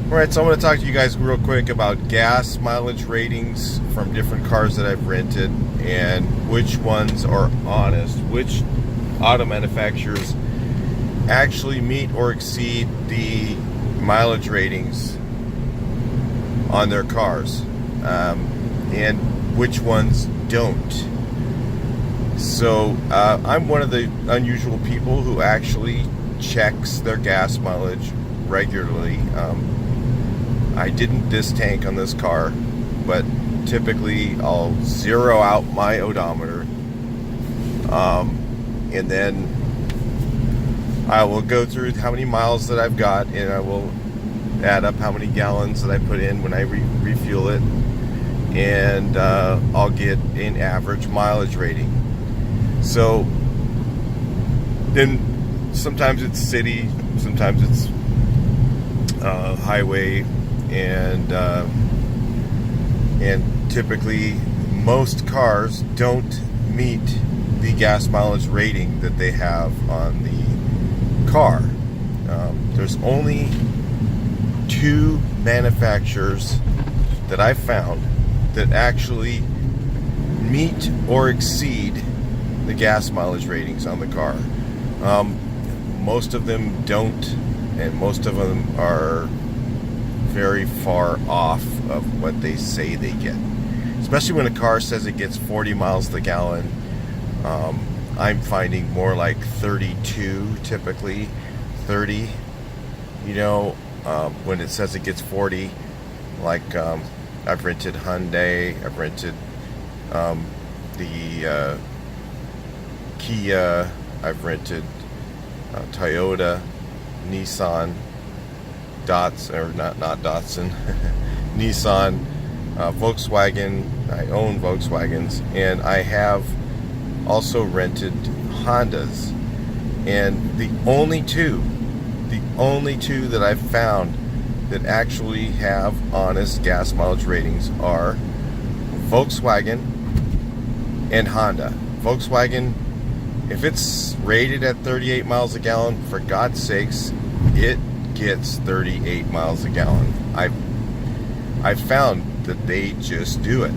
Alright, so I'm going to talk to you guys real quick about gas mileage ratings from different cars that I've rented and which ones are honest, which auto manufacturers actually meet or exceed the mileage ratings on their cars, and which ones don't. So I'm one of the unusual people who actually checks their gas mileage regularly. I didn't this tank on this car, but typically I'll zero out my odometer, and then I will go through how many miles that I've got, and I will add up how many gallons that I put in when I refuel it, and I'll get an average mileage rating. So then sometimes it's city, sometimes it's highway, and typically most cars don't meet the gas mileage rating that they have on the car. There's only 2 manufacturers that I've found that actually meet or exceed the gas mileage ratings on the car. Most of them don't, and most of them are very far off of what they say they get. Especially when a car says it gets 40 miles to the gallon. I'm finding more like 32, typically 30. When it says it gets 40, like I've rented Hyundai, I've rented the Kia, I've rented Toyota, Nissan, Datsun, or not Datsun, Nissan, Volkswagen. I own Volkswagens, and I have also rented Hondas. And the only two that I've found that actually have honest gas mileage ratings are Volkswagen and Honda. Volkswagen, if it's rated at 38 miles a gallon, for God's sakes, it gets 38 miles a gallon. I've found that they just do it.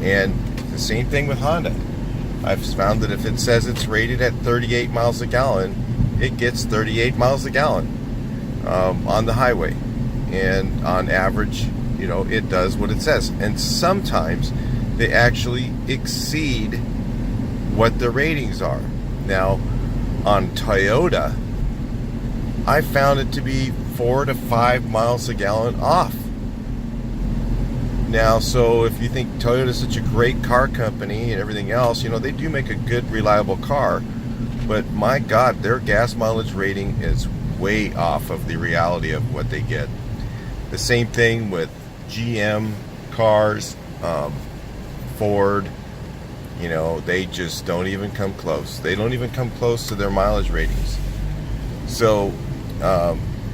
And the same thing with Honda. I've found that if it says it's rated at 38 miles a gallon, it gets 38 miles a gallon on the highway. And on average, it does what it says. And sometimes they actually exceed what the ratings are. Now, on Toyota, I found it to be 4 to 5 miles a gallon off. Now, so if you think Toyota is such a great car company and everything else, they do make a good, reliable car. But my God, their gas mileage rating is way off of the reality of what they get. The same thing with GM cars, Ford. They just don't even come close. They don't even come close to their mileage ratings. So,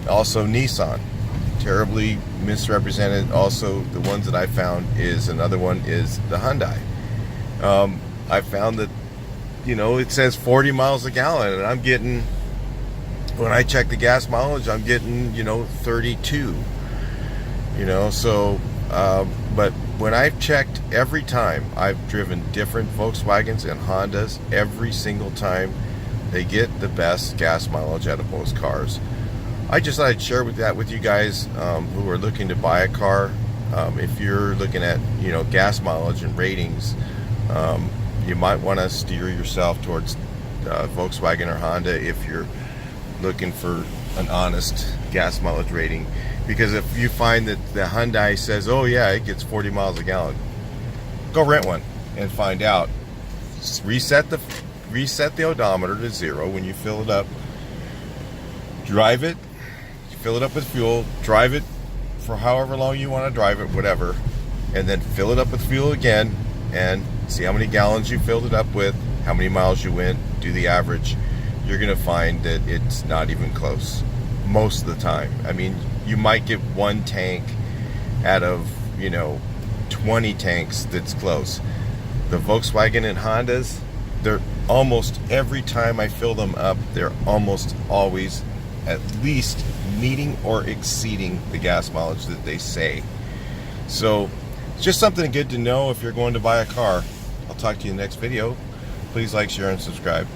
also Nissan, terribly misrepresented. Also, the ones that I found is another one is the Hyundai. I found that, it says 40 miles a gallon, and I'm getting, when I check the gas mileage, I'm getting, 32. So, but when I've checked every time, I've driven different Volkswagens and Hondas, every single time they get the best gas mileage out of most cars. I just thought I'd share that with you guys who are looking to buy a car. If you're looking at gas mileage and ratings, you might want to steer yourself towards Volkswagen or Honda if you're looking for an honest gas mileage rating. Because if you find that the Hyundai says, oh yeah, it gets 40 miles a gallon, go rent one and find out. Reset the odometer to 0 when you fill it up. Drive it, fill it up with fuel, drive it for however long you want to drive it, whatever, and then fill it up with fuel again and see how many gallons you filled it up with, how many miles you went, do the average. You're going to find that it's not even close most of the time. I mean, you might get one tank out of 20 tanks that's close. The Volkswagen and Hondas, they're almost every time I fill them up, they're almost always at least meeting or exceeding the gas mileage that they say. So it's just something good to know if you're going to buy a car. I'll talk to you in the next video. Please like, share, and subscribe.